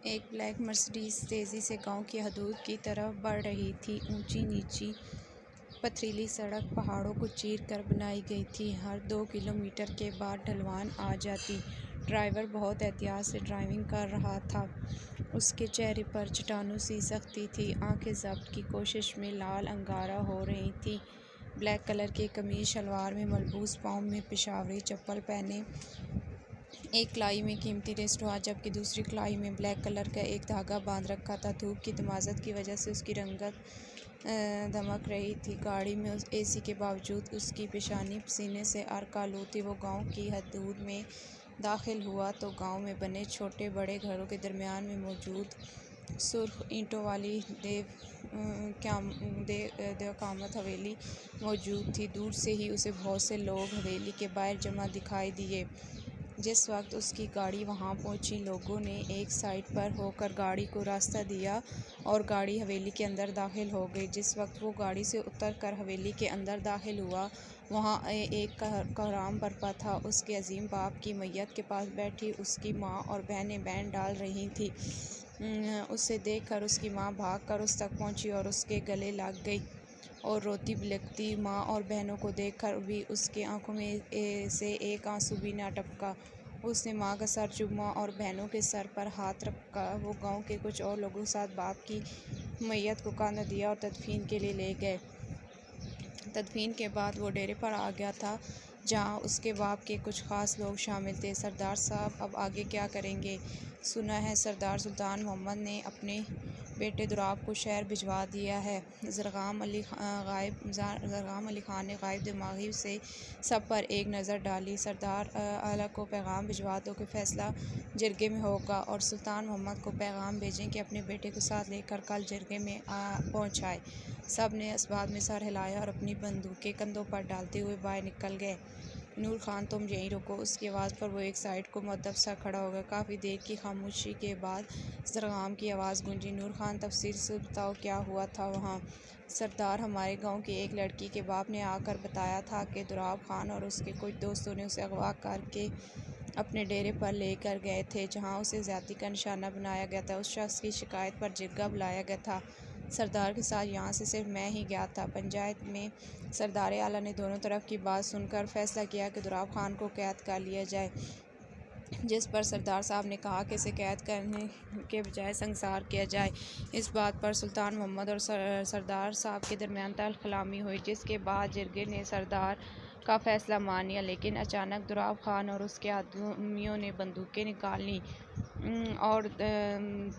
एक black Mercedes तेज़ी से गांव की हदूद की तरफ बढ़ रही थी। ऊंची नीची पथरीली सड़क पहाड़ों को चीर कर बनाई गई थी। हर 2 किलोमीटर के बाद ढलवान आ जाती। ड्राइवर बहुत एहतियात से ड्राइविंग कर रहा था। उसके चेहरे पर चट्टानों सी सख्ती थी। आंखें ज़ब्त की कोशिश में लाल अंगारा हो रही थी। ब्लैक कलर के कमीज शलवार में मलबूस, पाँव में पेशावरी चप्पल पहने एक कलाई में कीमती रेस्टोरा जबकि दूसरी कलाई में ब्लैक कलर का एक धागा बांध रखा था। धूप की तमाज़त की वजह से उसकी रंगत दमक रही थी। गाड़ी में एसी के बावजूद उसकी पेशानी पसीने से अर्क-आलूद थी। वो गांव की हदूद में दाखिल हुआ तो गांव में बने छोटे बड़े घरों के दरमियान में मौजूद सुर्ख ईंटों वाली देवकामत हवेली मौजूद थी। दूर से ही उसे बहुत से लोग हवेली के बाहर जमा दिखाई दिए। जिस वक्त उसकी गाड़ी वहां पहुंची, लोगों ने एक साइड पर होकर गाड़ी को रास्ता दिया और गाड़ी हवेली के अंदर दाखिल हो गई। जिस वक्त वो गाड़ी से उतर कर हवेली के अंदर दाखिल हुआ, वहां एक कोहराम बरपा था। उसके अजीम बाप की मैयत के पास बैठी उसकी माँ और बहनें बैन डाल रही थी। उसे देखकर उसकी माँ भागकर उस तक पहुंची और उसके गले लग गई और रोती बिलखती माँ और बहनों को देखकर भी उसकी आंखों में से एक आंसू भी न टपका। उसने माँ का सर चूमा और बहनों के सर पर हाथ रखा। वो गांव के कुछ और लोगों के साथ बाप की मैयत को कंधा दिया और तदफीन के लिए ले गए। तदफीन के बाद वो डेरे पर आ गया था जहाँ उसके बाप के कुछ ख़ास लोग शामिल थे। सरदार साहब अब आगे क्या करेंगे? सुना है सरदार सुल्तान मोहम्मद ने अपने बेटे दुराब को शहर भिजवा दिया है। ज़रग़ाम अली ख़ान ने गायब दिमागी से सब पर एक नज़र डाली। सरदार आला को पैगाम भिजवा दो कि फ़ैसला जिरगे में होगा और सुल्तान मोहम्मद को पैगाम भेजें कि अपने बेटे को साथ लेकर कल जिरगे में पहुँच आए। सब ने इस बात में सर हिलाया और अपनी बंदूकें कंधों पर डालते हुए बाहर निकल गए। नूर खान, तुम यहीं रुको। उसकी आवाज़ पर वो एक साइड को मुअद्दब सा खड़ा हो गया। काफ़ी देर की खामोशी के बाद ज़रग़ाम की आवाज़ गूंजी। नूर खान, तफसील से बताओ क्या हुआ था वहाँ? सरदार, हमारे गांव की एक लड़की के बाप ने आकर बताया था कि दुराब खान और उसके कुछ दोस्तों ने उसे अगवा करके अपने डेरे पर लेकर गए थे जहाँ उसे ज़्यादती का निशाना बनाया गया था। उस शख्स की शिकायत पर जिरगा बुलाया गया था। सरदार के साथ यहाँ से सिर्फ मैं ही गया था। पंचायत में सरदार आला ने दोनों तरफ की बात सुनकर फैसला किया कि दुराब खान को कैद कर लिया जाए, जिस पर सरदार साहब ने कहा कि इसे कैद करने के बजाय संसार किया जाए। इस बात पर सुल्तान मोहम्मद और सरदार साहब के दरमियान तल्ख़ कलामी हुई, जिसके बाद जिरगे ने सरदार का फ़ैसला मान लिया। लेकिन अचानक दुराब खान और उसके आदमियों ने बंदूकें निकाल लीं और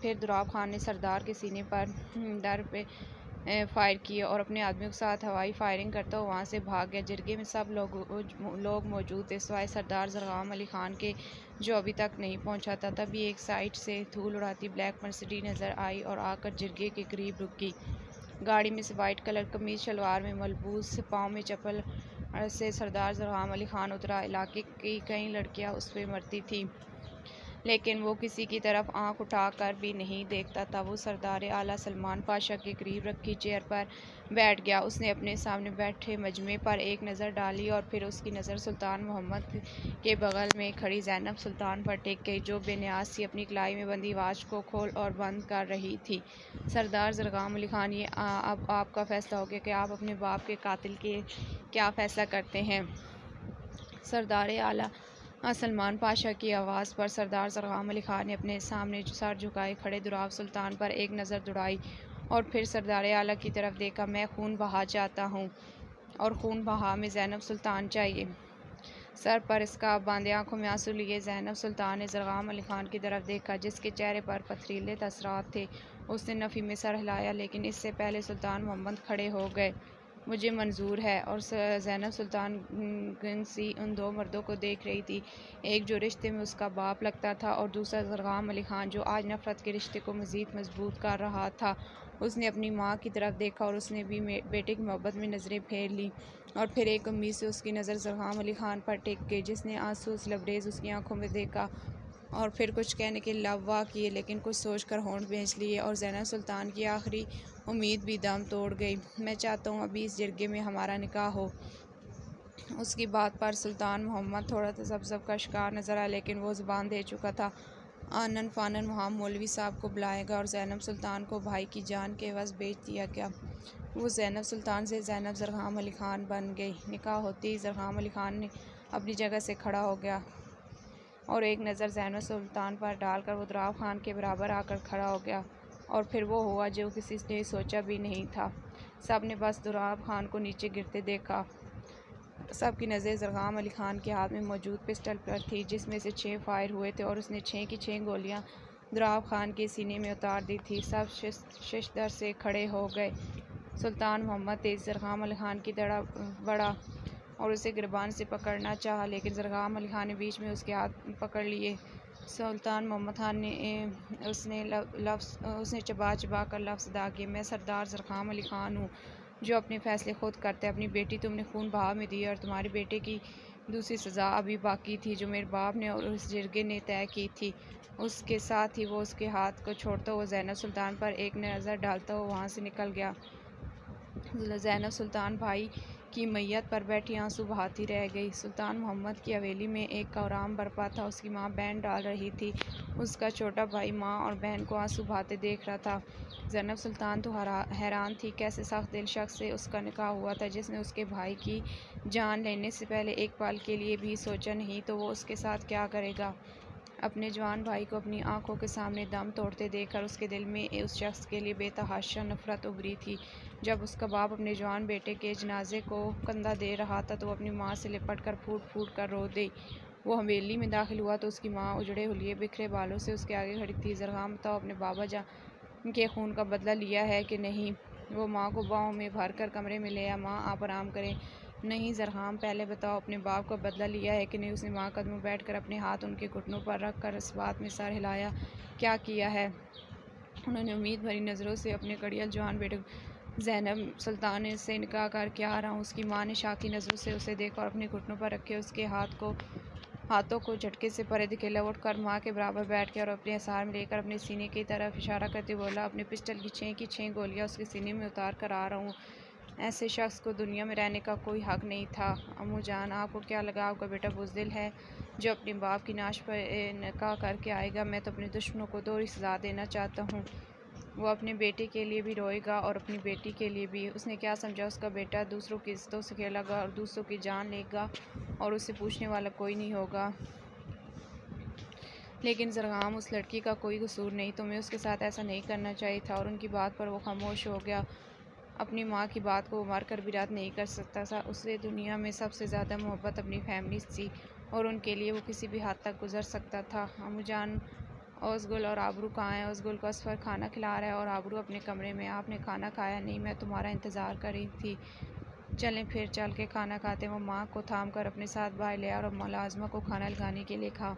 फिर दुराब खान ने सरदार के सीने पर डर पे फायर किए और अपने आदमियों के साथ हवाई फायरिंग करता हुआ वहाँ से भाग गया। जिरगे में सब लोग मौजूद थे सिवाय सरदार ज़रग़ाम अली ख़ान के, जो अभी तक नहीं पहुँचा था। तभी एक साइड से धूल उड़ाती ब्लैक मर्सिडीज नज़र आई और आकर जिरगे के करीब रुकी। गाड़ी में से वाइट कलर कमीज शलवार में मलबूस, पाँव में चप्पल से सरदार ज़रग़ाम अली ख़ान उतरा। इलाके की कई लड़कियाँ उस पर मरती थीं, लेकिन वो किसी की तरफ आंख उठाकर भी नहीं देखता था। वो सरदार आला सलमान पाशा के करीब रखी चेयर पर बैठ गया। उसने अपने सामने बैठे मजमे पर एक नज़र डाली और फिर उसकी नज़र सुल्तान मोहम्मद के बगल में खड़ी ज़ैनब सुल्तान पर टिक गई, जो बेनियाज सी अपनी कलाई में बंदी वाच को खोल और बंद कर रही थी। सरदार ज़रग़ाम अली ख़ान, ये अब आपका फ़ैसला हो गया कि आप अपने बाप के कातिल के क्या फ़ैसला करते हैं? सरदार आला सलमान पाशा की आवाज़ पर सरदार ज़रग़ाम अली ख़ान ने अपने सामने सर झुकाए खड़े दुराब सुल्तान पर एक नज़र दौड़ाई और फिर सरदार आला की तरफ देखा। मैं खून बहा चाहता हूँ और खून बहा में ज़ैनब सुल्तान चाहिए। सर पर स्कार्फ़ बांधे, आंखों में आंसू लिए ज़ैनब सुल्तान ने ज़रग़ाम अली ख़ान की तरफ देखा, जिसके चेहरे पर पथरीले तसरात थे। उसने नफ़ी में सर हिलाया, लेकिन इससे पहले सुल्तान मोहम्मद खड़े हो गए। मुझे मंजूर है। और ज़ैनब सुल्तान गंसी उन दो मर्दों को देख रही थी, एक जो रिश्ते में उसका बाप लगता था और दूसरा ज़रग़ाम अली ख़ान, जो आज नफ़रत के रिश्ते को मज़ीद मजबूत कर रहा था। उसने अपनी माँ की तरफ देखा और उसने भी बेटे की मोहब्बत में नज़रें फेर लीं और फिर एक उम्मीद से उसकी नज़र ज़रग़ाम अली ख़ान पर टिक गई, जिसने आंसू लबरेज़ उसकी आंखों में देखा और फिर कुछ कहने के लव्वा किए, लेकिन कुछ सोचकर होंठ भींच लिए और ज़ैनब सुल्तान की आखिरी उम्मीद भी दम तोड़ गई। मैं चाहता हूँ अभी इस जिरगे में हमारा निकाह हो। उसकी बात पर सुल्तान मोहम्मद थोड़ा तसब्सब का शिकार नज़र आया, लेकिन वो ज़ुबान दे चुका था आनन फानन वहाँ मौलवी साहब को बुलाएगा और ज़ैनब सुल्तान को भाई की जान के एवज़ बेच दिया गया। वो ज़ैनब सुल्तान से ज़ैनब ज़रग़ाम अली ख़ान बन गई। निकाह होते ही ज़रग़ाम अली ख़ान ने अपनी जगह से खड़ा हो गया और एक नज़र ज़ैनब सुल्तान पर डालकर वो दुराब ख़ान के बराबर आकर खड़ा हो गया। और फिर वो हुआ जो किसी ने सोचा भी नहीं था। सब ने बस दुराब ख़ान को नीचे गिरते देखा। सब की नज़र ज़रग़ाम अली ख़ान के हाथ में मौजूद पिस्टल पर थी, जिसमें से 6 फायर हुए थे और उसने 6 की 6 गोलियां दुराब ख़ान के सीने में उतार दी थी। सब शिश्तर से खड़े हो गए। सुल्तान मोहम्मद तेज़ ज़रग़ाम अली ख़ान की तरफ बढ़ा और उसे गिरबान से पकड़ना चाहा, लेकिन ज़रग़ाम अली ख़ान ने बीच में उसके हाथ पकड़ लिए। सुल्तान मोहम्मद ख़ान ने उसने चबा चबा कर लफ्ज़ अदा किए, मैं सरदार ज़रग़ाम अली ख़ान हूँ जो अपने फ़ैसले खुद करते। अपनी बेटी तुमने खून बहा में दी और तुम्हारे बेटे की दूसरी सज़ा अभी बाकी थी, जो मेरे बाप ने और उस जिरगे ने तय की थी। उसके साथ ही वो उसके हाथ को छोड़ता हुआ ज़ैनब सुल्तान पर एक नज़र डालता हुआ वहाँ से निकल गया। ज़ैनब सुल्तान भाई की मैयत पर बैठी आंसू बहाती रह गई। सुल्तान मोहम्मद की हवेली में एक कोहराम बरपा था। उसकी माँ बैंड डाल रही थी। उसका छोटा भाई माँ और बहन को आंसू बहाते देख रहा था। ज़ैनब सुल्तान तो हैरान थी, कैसे सख्त दिल शख्स से उसका निकाह हुआ था, जिसने उसके भाई की जान लेने से पहले एक पल के लिए भी सोचा नहीं तो वो उसके साथ क्या करेगा। अपने जवान भाई को अपनी आंखों के सामने दम तोड़ते देखकर उसके दिल में उस शख्स के लिए बेतहाशा नफरत उभरी थी। जब उसका बाप अपने जवान बेटे के जनाजे को कंधा दे रहा था तो वो अपनी माँ से लिपट कर फूट फूट कर रो दी। वो हवेली में दाखिल हुआ तो उसकी माँ उजड़े हुलिये बिखरे बालों से उसके आगे खड़ी थी। ज़रग़ाम, बताओ अपने बाबा जान के खून का बदला लिया है कि नहीं? वो माँ को बाहों में भर कर कमरे में ले आया। माँ, आप आराम करें। नहीं ज़रग़ाम, पहले बताओ अपने बाप का बदला लिया है कि नहीं? उसने माँ कदमों बैठ कर अपने हाथ उनके घुटनों पर रख कर इस बात में सर हिलाया। क्या किया है? उन्होंने उम्मीद भरी नज़रों से अपने कड़ियल जवान बेटे ज़ैनब सुल्तान से निकाह करके आ रहा हूँ। उसकी माँ ने शाकी नज़रों से उसे देखा और अपने घुटनों पर रखे उसके हाथों को झटके से परे धकेला। उठ कर माँ के बराबर बैठ गया और अपने असार में लेकर अपने सीने की तरफ इशारा करते बोला, अपने पिस्टल की 6 गोलियाँ उसके सीने में उतार कर आ रहा हूँ। ऐसे शख्स को दुनिया में रहने का कोई हक नहीं था। अम्मू जान, आपको क्या लगा आपका बेटा बुज़दिल है जो अपने बाप की नाश पर निकाह करके आएगा? मैं तो अपने दुश्मनों को दोहरी सज़ा देना चाहता हूँ। वो अपने बेटे के लिए भी रोएगा और अपनी बेटी के लिए भी। उसने क्या समझा उसका बेटा दूसरों की इज़्ज़तों से खेलेगा और दूसरों की जान लेगा और उससे पूछने वाला कोई नहीं होगा। लेकिन ज़रग़ाम, उस लड़की का कोई कसूर नहीं, तुम्हें उसके साथ ऐसा नहीं करना चाहिए था। और उनकी बात पर वो खामोश हो गया। अपनी माँ की बात को वो मर कर भी रद्द नहीं कर सकता था। उसे दुनिया में सबसे ज़्यादा मोहब्बत अपनी फैमिली से थी और उनके लिए वो किसी भी हद तक गुजर सकता था। अम्मू जान, ओज़गुल और आबरू कहाँ हैं? ओज़गुल को असफ़र खाना खिला रहा है और आबरू अपने कमरे में। आपने खाना खाया नहीं? मैं तुम्हारा इंतज़ार कर रही थी। चलें फिर चल के खाना खाते। वो माँ को थाम कर अपने साथ बाहर ले आया और मुलाज़िमा को खाना लगाने के लिए कहा।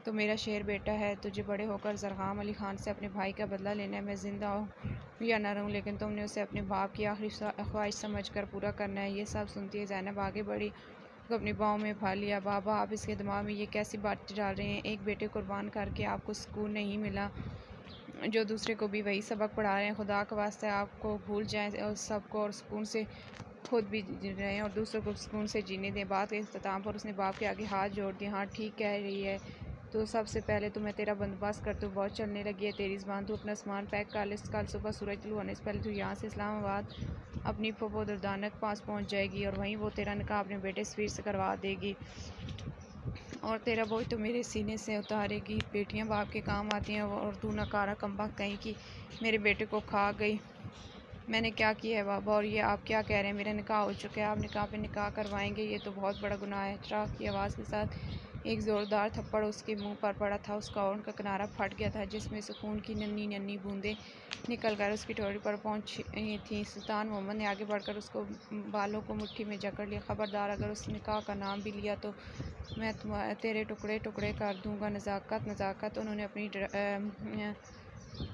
तो मेरा शेर बेटा है, तुझे बड़े होकर ज़रग़ाम अली ख़ान से अपने भाई का बदला लेना है। मैं ज़िंदा हूँ या न रहूँ, लेकिन तुमने उसे अपने बाप की आखिरी ख्वाहिश समझ कर पूरा करना है। ये सब सुनती है ज़ैनब आगे बढ़ी, अपनी बाहों में भर लिया। बाबा, आप इसके दिमाग में ये कैसी बातें डाल रहे हैं? एक बेटे कुर्बान करके आपको सुकून नहीं मिला जो दूसरे को भी वही सबक पढ़ा रहे हैं। खुदा का वास्ता आपको भूल जाएं और सबको और सुकून से खुद भी जी रहे हैं और दूसरों को सुकून से जीने दें। बात के इख्तिताम पर उसने बाप के आगे हाथ जोड़ दिए। हाँ, ठीक कह रही है। तो सबसे पहले तो मैं तेरा बंदोबस्त करती हूँ। बहुत चलने लगी है तेरी ज़बान। तू अपना सामान पैक कर ले। कल सुबह सूरज तुलू होने से पहले तू यहाँ से इस्लामाबाद अपनी फूफो दुर्दाना के पास पहुँच जाएगी और वहीं वो तेरा निकाह अपने बेटे सफ़ीर से करवा देगी और तेरा बोझ तो मेरे सीने से उतारेगी। बेटियाँ बाप के काम आती हैं और तू नकारा कमबख्त कहीं की मेरे बेटे को खा गई। मैंने क्या किया है बाबा? और ये आप क्या कह रहे हैं? मेरा निकाह हो चुका है, आप निकाह पे निकाह करवाएंगे? ये तो बहुत बड़ा गुनाह है। चिराग की आवाज़ के साथ एक ज़ोरदार थप्पड़ उसके मुंह पर पड़ा था। उसका ओंठ का किनारा फट गया था, जिसमें से खून की नन्ही नन्ही बूंदें निकल कर उसकी ठोड़ी पर पहुंची थीं। सुल्तान मोहम्मद ने आगे बढ़कर उसको बालों को मुट्ठी में जकड़ लिया। खबरदार, अगर उस निकाह का नाम भी लिया तो मैं तेरे टुकड़े टुकड़े कर दूंगा। नज़ाकत, नज़ाकत। उन्होंने अपनी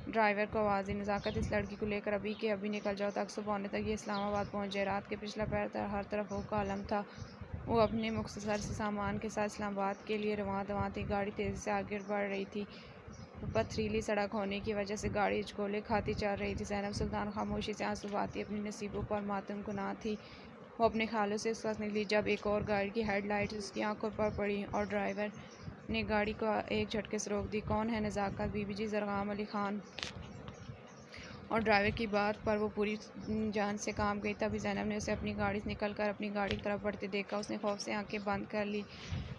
ड्राइवर को आवाज़ दी। नज़ाकत, इस लड़की को लेकर अभी के अभी निकल जाओ ताकि सुबह होने तक ये इस्लामाबाद पहुंच जाए। रात के पिछला पहर हर तरफ हो का आलम था। वो अपने मुख्तसर से सामान के साथ इस्लामाबाद के लिए रवां दवां थी। गाड़ी तेज़ी से आगे बढ़ रही थी। पथरीली सड़क होने की वजह से गाड़ी हिचकोले खाती चल रही थी। ज़ैनब सुल्तान खामोशी से आंसू बहाती अपने नसीबों पर मातम गुनाह थी। वो अपने ख्यालों से उस वक्त निकली जब एक और गाड़ी की हेडलाइट उसकी आंखों पर पड़ी और ड्राइवर ने गाड़ी को एक झटके से रोक दी। कौन है नज़ाकत? बीबी जी ज़रगाम अली ख़ान। और ड्राइवर की बात पर वो पूरी जान से काम गई। तभी ज़ैनब ने उसे अपनी गाड़ी से निकलकर अपनी गाड़ी की तरफ बढ़ते देखा। उसने खौफ से आंखें बंद कर ली।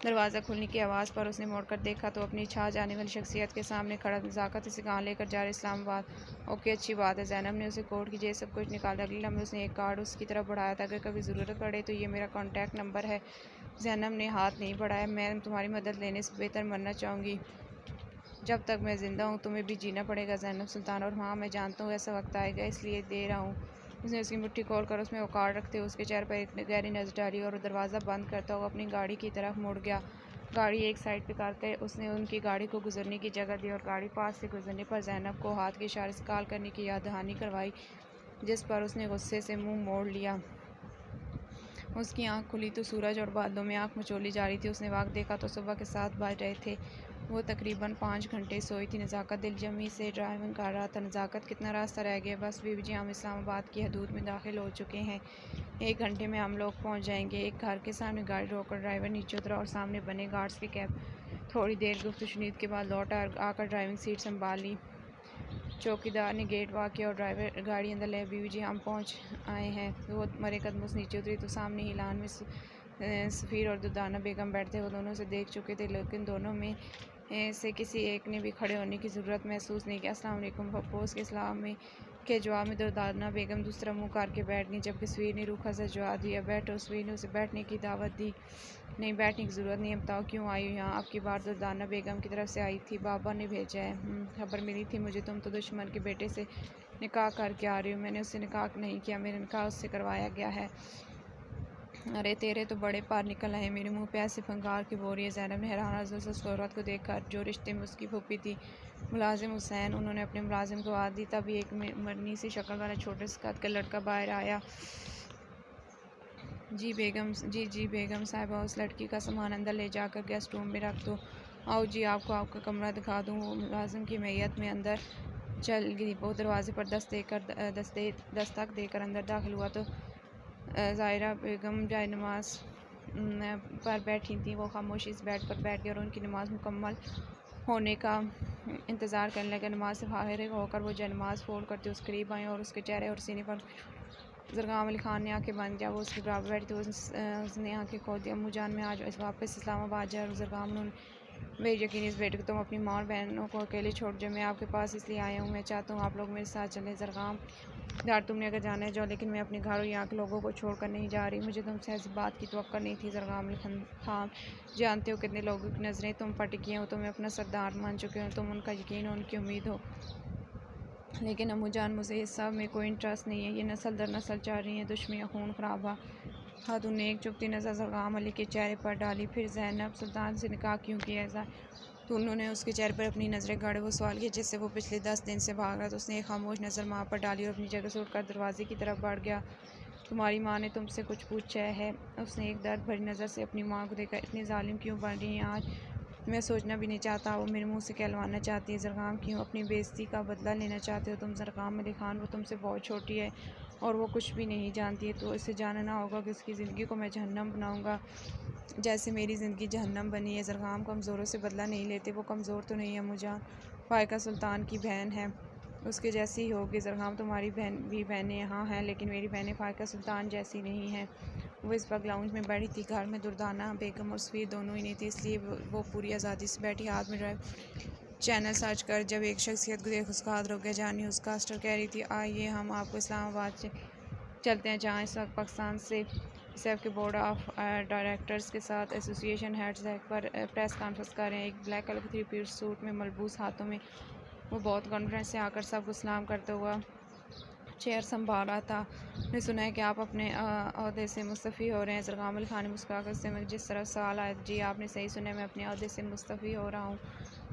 दरवाज़ा खुलने की आवाज़ पर उसने मुड़कर देखा तो अपनी छा जाने वाली शख्सियत के सामने खड़ा नज़ाकत इसे कहाँ लेकर जा रहे? इस्लामाबाद। ओके, अच्छी बात है। ज़ैनब ने उसे कोट की जेब सब कुछ निकाला। अगले लम्हे उसने एक कार्ड उसकी तरफ बढ़ाया था। अगर कभी ज़रूरत पड़े तो ये मेरा कॉन्टैक्ट नंबर है। ज़ैनब ने हाथ नहीं बढ़ाया। मैं तुम्हारी मदद लेने से बेहतर मरना चाहूँगी। जब तक मैं ज़िंदा हूँ तुम्हें भी जीना पड़ेगा ज़ैनब सुल्तान। और हाँ, मैं जानता हूँ ऐसा वक्त आएगा, इसलिए दे रहा हूँ। उसने उसकी मुट्ठी खोलकर उसमें वो कार्ड रखते हुए उसके चेहरे पर एक गहरी नज़र डाली और दरवाज़ा बंद करता हुआ अपनी गाड़ी की तरफ मुड़ गया। गाड़ी एक साइड पे करके उसने उनकी गाड़ी को गुजरने की जगह दी और गाड़ी पास से गुजरने पर ज़ैनब को हाथ के इशारे से कॉल करने की याद दहानी करवाई, जिस पर उसने गुस्से से मुँह मोड़ लिया। उसकी आंख खुली तो सूरज और बादलों में आंख मचोली जा रही थी। उसने वक्त देखा तो सुबह के 7 बज रहे थे। वो तकरीबन 5 घंटे सोई थी। नज़ाकत दिलजमी से ड्राइविंग कर रहा था। नज़ाकत, कितना रास्ता रह गया? बस बीबी जी, हम इस्लामाबाद की हदूद में दाखिल हो चुके हैं। 1 घंटे में हम लोग पहुंच जाएंगे। एक घर के सामने गाड़ी रोककर ड्राइवर नीचे उतरा और सामने बने गार्ड्स की कैब। थोड़ी देर गुफ्तगू शुनीद के बाद लौट आकर ड्राइविंग सीट संभाली। चौकीदार ने गेट वाक किया और ड्राइवर गाड़ी अंदर ले। बीवी जी, हम पहुंच आए हैं। वो मरे कदमों से नीचे उतरी तो सामने ही लान में सफ़ीर और दुर्दाना बेगम बैठते। वो दोनों से देख चुके थे, लेकिन दोनों में से किसी एक ने भी खड़े होने की ज़रूरत महसूस नहीं किया। अस्सलाम वालेकुम। पपोस के सलाम में के जवाब में दुर्दाना बेगम दूसरा मुँह करके बैठ गई, जबकि सफ़ीर ने रूखा सा जवाब दिया, बैठो। सफ़ीर ने उसे बैठने की दावत दी। नहीं, बैठने की ज़रूरत नहीं है। बताओ क्यों आई हो यहाँ? आपकी बात दुर्दाना बेगम की तरफ से आई थी। बाबा ने भेजा है। खबर मिली थी मुझे, तुम तो दुश्मन के बेटे से निकाह करके आ रही हो। मैंने उससे निकाह नहीं किया, मेरा निकाह उससे करवाया गया है। अरे तेरे तो बड़े पार निकल आए। मेरे मुंह पे ऐसे फंकार की बोल रही है। ज़ैनब ने हैरान नज़र से उस औरत को देखकर जो रिश्ते में उसकी फूफी थी, मुलाजिम हुसैन। उन्होंने अपने मुलाजिम को आवाज़ दी। तभी एक मरनी सी शक्ल वाला छोटे से कद का लड़का बाहर आया। जी बेगम साहिबा, उस लड़की का सामान अंदर ले जाकर गेस्ट रूम में रख दो। आओ जी, आपको आपका कमरा दिखा दूँ। वो मुलाजिम की मैयत में अंदर चल गई। वो दरवाजे पर दस्तक देकर अंदर दाखिल हुआ तो ज़ाहिरा बेगम जाए नमाज पर बैठी थी। वो खामोशी से बेड पर बैठ गई और उनकी नमाज मुकम्मल होने का इंतज़ार करने लगे। नमाज से फारिग होकर वो नमाज फोल्ड करते उस करीब आई और उसके चेहरे और सीने पर ज़रगाम अली ख़ान ने आंखें बंद किया। वो उसके बराबर बैठी थी। उसने आंखें खोल दी। अम्मू जान, मैं आज वापस इस्लामाबाद जा रहा हूँ। ज़रगाम ने बेयकीनी इस बेटे को, तुम अपनी माँ और बहनों को अकेले छोड़ जाओ। मैं आपके पास इसलिए आया हूँ, मैं चाहता हूँ आप लोग मेरे साथ चलें। ज़रगाम यार, तुमने अगर जाना है जाओ, लेकिन मैं अपने घर और यहाँ के लोगों को छोड़कर नहीं जा रही। मुझे तुमसे ऐसी बात की तवक्को नहीं थी। ज़रगाम अली ख़ान, जानते हो कितने लोगों की नज़रें तुम पर टिकी हो। तुम्हें अपना सरदार मान चुके हो, तुम उनका यकीन और उनकी उम्मीद हो। लेकिन अम्मू जान, मुझे इस सब में कोई इंटरेस्ट नहीं है। ये नस्ल दर नस्ल चल रही है दुश्मनियाँ, खून खराबा। खातून ने एक चुभती नज़र ज़रगाम अली के चेहरे पर डाली। फिर ज़ैनब सुल्तान से निकाह क्यों किया ऐसा? तो उन्होंने उसके चेहरे पर अपनी नज़रें गाड़े। वो सवाल किया जिससे वो पिछले 10 दिन से भाग रहा था। उसने एक खामोश नज़र माँ पर डाली और अपनी जगह से उठकर दरवाजे की तरफ बढ़ गया। तुम्हारी माँ ने तुमसे कुछ पूछा है? उसने एक दर्द भरी नज़र से अपनी माँ को देखा। इतनी जालिम क्यों बन रही हैं आज? मैं सोचना भी नहीं चाहता। वो मेरे मुंह से कहलवाना चाहती है। ज़रगाम, क्यों अपनी बेइज्जती का बदला लेना चाहते हो तुम? ज़रगाम अली ख़ान, वो तुमसे बहुत छोटी है और वो कुछ भी नहीं जानती है, तो इसे जानना होगा कि उसकी ज़िंदगी को मैं जहन्नम बनाऊँगा जैसे मेरी ज़िंदगी जहन्नम बनी है। ज़रगाम कमज़ोरों से बदला नहीं लेते। वो कमज़ोर तो नहीं है मुझे, फ़ाइका सुल्तान की बहन है, उसके जैसी ही होगी। ज़रगाम, तुम्हारी बहनें यहाँ हैं, लेकिन मेरी बहनें फ़ाइका सुल्तान जैसी नहीं हैं। वो इस वक्त लाउंज में बैठी थी। घर में दुर्दाना बेगम और सफ़ीर दोनों ही नहीं थी, इसलिए वो पूरी आज़ादी से बैठी, हाथ में ड्राइव चैनल सर्च कर। जब एक शख्सियत को देख उसका हाथ रुक गया। जानी उसका कास्टर कह रही थी, आइए हम आपको इस्लामाबाद से चलते हैं, जहाँ इस वक्त पाकिस्तान से सेफ के बोर्ड ऑफ डायरेक्टर्स के साथ एसोसिएशन हेड्स पर प्रेस कॉन्फ्रेंस कर रहे हैं। एक ब्लैक कलर के 3-पीस सूट में मलबूस हाथों में वो बहुत कॉन्फिडेंस से आकर सबको सलाम करते हुआ चेयर संभाल रहा था। मैंने सुना है कि आप अपने अहदे से मुस्तफ़ी हो रहे हैं। ज़रगाम अली ख़ान ने मुस्कुराकर उससे जिस तरह सवाल आया, जी आपने सही सुना है, मैं अपने अहदे से मुस्तफ़ी हो रहा हूँ।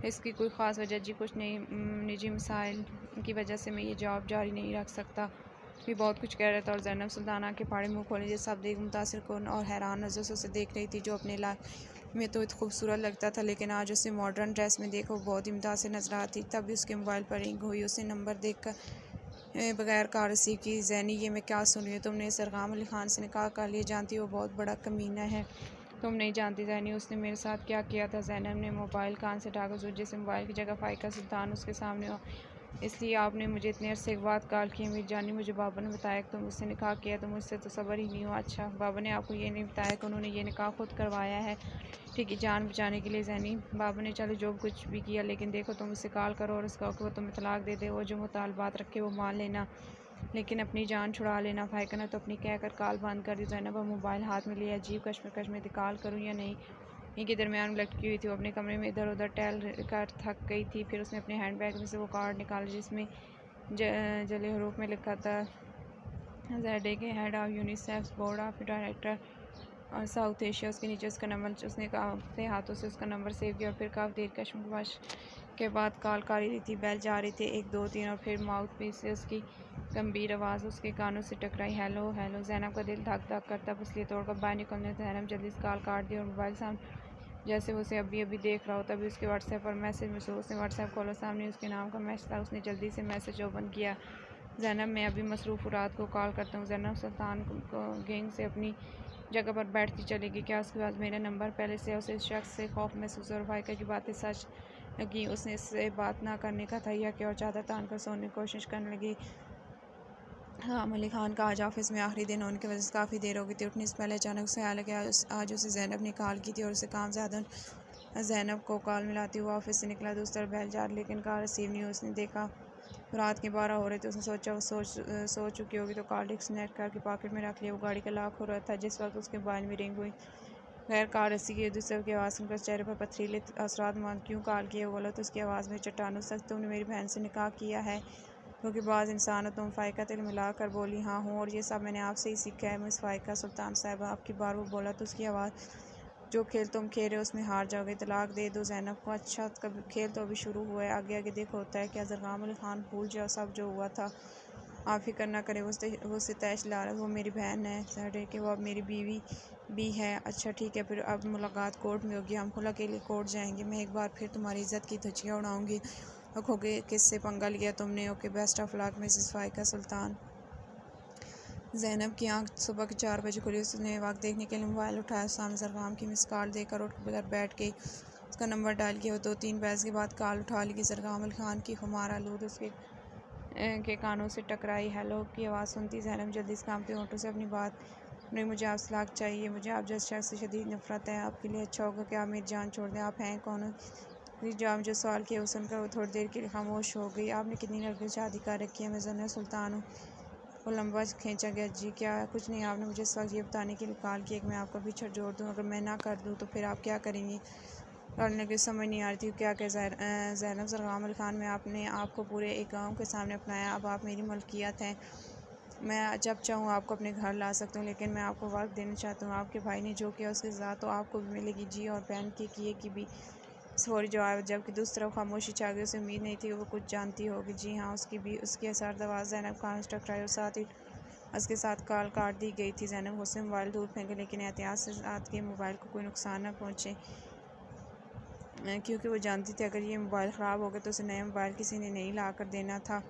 इसकी कोई ख़ास वजह? जी कुछ नहीं, निजी मसाइल की वजह से मैं ये जॉब जारी नहीं रख सकता। भी बहुत कुछ कह रहा था और ज़ैनब सुल्ताना के पाड़े मुँह खोले जैसे सब देख मुतासिर कौन और हैरान नज़र से उसे देख रही थी, जो अपने लाइफ में तो खूबसूरत लगता था, लेकिन आज उसे मॉडर्न ड्रेस में देखो बहुत ही मुतासिर नजर आती। तभी उसके मोबाइल पर रिंग हुई। उसे नंबर देखकर बगैर कॉल रिसीव की। ज़ैनी, ये मैं क्या सुन रही हूँ? तुमने ज़रगाम अली ख़ान से निकाह कर लिया? जानती हो वो बहुत बड़ा कमीना है। तुम नहीं जानती ज़ैनी उसने मेरे साथ क्या किया था। ज़ैनब ने मोबाइल कान से हटाकर जोर से मोबाइल की जगह फ़ाइका सुल्तान उसके सामने हो। इसलिए आपने मुझे इतने अरसे के बाद कॉल किया। मेरी जानी मुझे बाबा ने बताया कि तुम उससे निकाह किया, तो मुझसे तो सब्र ही नहीं हुआ। अच्छा, बाबा ने आपको ये नहीं बताया कि उन्होंने ये निकाह खुद करवाया है? ठीक है, जान बचाने के लिए ज़ैनी। बाबा ने चलो जो कुछ भी किया, लेकिन देखो तुम उससे कॉल करो और उसका वो तुम्हें तलाक दे दे और जो मुतालबात रखे वो मान लेना, लेकिन अपनी जान छुड़ा लेना। फ़ाइका ने तो अपनी कहकर कॉल बंद कर दी। ज़ैनब अब मोबाइल हाथ में लिया अजीब कश्मकश में कॉल करूँ या नहीं। इनके दरमियान लटकी हुई थी। वो अपने कमरे में इधर उधर टहल कर थक गई थी। फिर उसने अपने हैंड बैग में से वो कार्ड निकाला जिसमें जले हरूफ में लिखा था ज़ैडे के head of UNICEF board of director और साउथ एशिया। उसके नीचे उसका नंबर, उसने अपने हाथों से उसका नंबर सेव किया और फिर काफ़ी देर कश्मकश के बाद कॉल कर रही थी। बेल जा रही थी 1 2 3 और फिर माउथ पीस से उसकी गंभीर आवाज़ उसके कानों से टकराई, हेलो हेलो। ज़ैनब का दिल धक धक करता इसलिए तोड़कर बाहर निकलने ज़ैनब जल्दी से कॉल काट दी और मोबाइल सामने जैसे वो उसे अभी अभी देख रहा हो। तभी उसके व्हाट्सएप पर मैसेज मिला। उसने व्हाट्सएप खोला, सामने उसके नाम का मैसेज था। उसने जल्दी से मैसेज ओपन किया। ज़ैनब मैं अभी मसरूफ़ रात को कॉल करता हूँ। ज़ैनब सुल्तान को गेंग से अपनी जगह पर बैठती चलेगी। क्या उसके पास मेरा नंबर पहले से उसे इस शख्स से खौफ महसूस और फ़ाइका की बातें सच लगी। उसने इससे बात ना करने का तैयार किया और चादर तान कर सोने की कोशिश करने लगी। हाँ, मलिक खान का आज ऑफिस में आखिरी दिन होने की वजह से काफ़ी देर हो गई थी। उठने से पहले अचानक उसे ख्याल आया आज उसे ज़ैनब ने कॉल की थी और उसे काम ज़्यादा। ज़ैनब को कॉल मिलाती हुआ ऑफिस से निकला। दूसरी तरफ बेल जा लेकिन कॉल रिसीव नहीं हुई। उसने देखा रात के 12 हो रहे थे। उसने सोचा वो सो चुकी होगी तो कॉल डिस्कनेक्ट करके पॉकेट में रख लिया। वो गाड़ी का लॉक हो रहा था जिस वक्त उसके मोबाइल में रिंग हुई। गैर कॉल रसी की दूसरे की आवाज़ सुनकर चेहरे पर पथरीले असरात मान क्यों कॉल किया बोला तो उसकी आवाज़ में चट्टानों सख्त तुमने मेरी बहन से निकाह किया है क्योंकि बाज़ इंसान हो तुम। फ़ाइका तिल मिला कर बोली हाँ हूँ और ये सब मैंने आपसे ही सीखा है मिस फ़ाइका सुल्तान साहिबा। आपकी बार वो बोला तो उसकी आवाज़ जो खेल तुम खेल रहे हो उसमें हार जाओगे, तलाक दे दो ज़ैनब को। अच्छा, कभी खेल तो अभी शुरू हुआ है, आगे आगे देखो होता है क्या। ज़रग़ाम अली ख़ान भूल जाओ सब जो हुआ था, आप फिक्र ना करें। वो सितैश लारा वो मेरी बहन है सैटरडे के, वो अब मेरी बीवी भी है। अच्छा ठीक है, फिर अब मुलाकात कोर्ट में होगी, हम खुला के लिए कोर्ट जाएंगे। मैं एक बार फिर तुम्हारी इज़्ज़त की धज्जियाँ उड़ाऊँगी। रखोगे किससे पंगा लिया तुमने। Okay, best of luck Mrs Faika Sultan. Zainab की आंख सुबह के 4 बजे खुली। उसने वक्त देखने के लिए मोबाइल उठाया। सामने ज़रग़ाम की मिस कॉल देखकर उठ कर बैठ गई। उसका नंबर डायल किया। वो 2-3 बहस के बाद कॉल उठा ली। ज़रग़ाम अली ख़ान की खुमार आलूद उसके के कानों से टकराई। हेलो की आवाज़ सुनती ज़ैनब जल्दी से कांपते होंठों से अपनी बात नहीं, मुझे आप तलाक चाहिए, मुझे आप जैसे शख्स से शदीद नफरत है। आपके लिए अच्छा होगा कि आप मेरी जान छोड़ दें। आप हैं कौन? जवाब जो सवाल किया वो सुनकर वो थोड़ी देर के लिए खामोश हो गई। आपने कितनी लड़कियों से शादी कर रखी है? मैं ज़ना सुल्तान हूँ। वो लंबा खींचा गया। जी क्या? कुछ नहीं, आपने मुझे इस वक्त ये बताने के लिए कॉल किया कि मैं आपका पीछा जोड़ दूँ। अगर मैं ना कर दूँ तो फिर आप क्या करेंगी? लड़ने की समझ नहीं आ रही थी क्या क्या। ज़ैनब ज़रग़ाम अली ख़ान में आपने आपको पूरे एक गाँव के सामने अपनाया। अब आप मेरी मलकियत हैं। मैं जब चाहूँ आपको अपने घर ला सकता हूँ, लेकिन मैं आपको वक्त देना चाहता हूँ। आपके भाई ने जो किया उसकी सज़ा तो आपको भी मिलेगी। जी, और बहन के किए की भी सॉरी जवाब। जबकि दूसरी तरफ खामोशी छा गई। उसे उम्मीद नहीं थी वो कुछ जानती होगी। जी हाँ, उसकी भी उसकी असर आवाज़ ज़ैनब खान से टकराई और साथ ही उसके साथ कॉल काट दी गई थी। ज़ैनब उससे मोबाइल दूर फेंके लेकिन एहतियात से साथ के मोबाइल को कोई नुकसान न पहुँचे क्योंकि वो जानती थी अगर ये मोबाइल ख़राब हो गया तो उसे नया मोबाइल किसी ने नहीं ला कर देना था।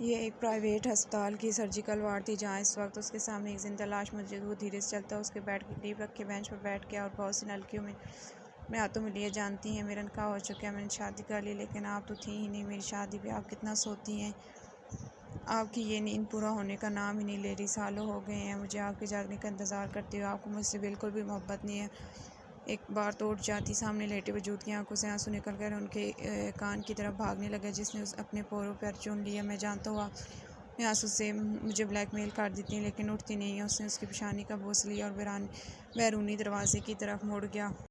ये एक प्राइवेट अस्पताल की सर्जिकल वार्ड थी जहाँ इस वक्त उसके सामने एक जिंदा लाश मौजूद। वो धीरे से चलता उसके बेड के करीब रखे बेंच पर बैठ गया और बहुत सी नलकियों में अपने हाथों में लिए। जानती हैं मेरा निकाह हो चुका है, मैंने शादी कर ली, लेकिन आप तो थी ही नहीं मेरी शादी पे। आप कितना सोती हैं, आपकी ये नींद पूरा होने का नाम ही नहीं ले रही। सालों हो गए हैं मुझे आपके जागने का इंतज़ार करते हुए। आपको मुझसे बिल्कुल भी मोहब्बत नहीं है। एक बार तो उठ जाती। सामने लेटे वजूद की आंखों से आंसू निकल कर उनके कान की तरफ भागने लगे जिसने अपने पोरों पर चुन लिया। मैं जानता हूँ आप आंसू से मुझे ब्लैकमेल कर देती हैं लेकिन उठती नहीं है। उसने उसकी पेशानी का बोस लिया और बैरूनी दरवाजे की तरफ मुड़ गया।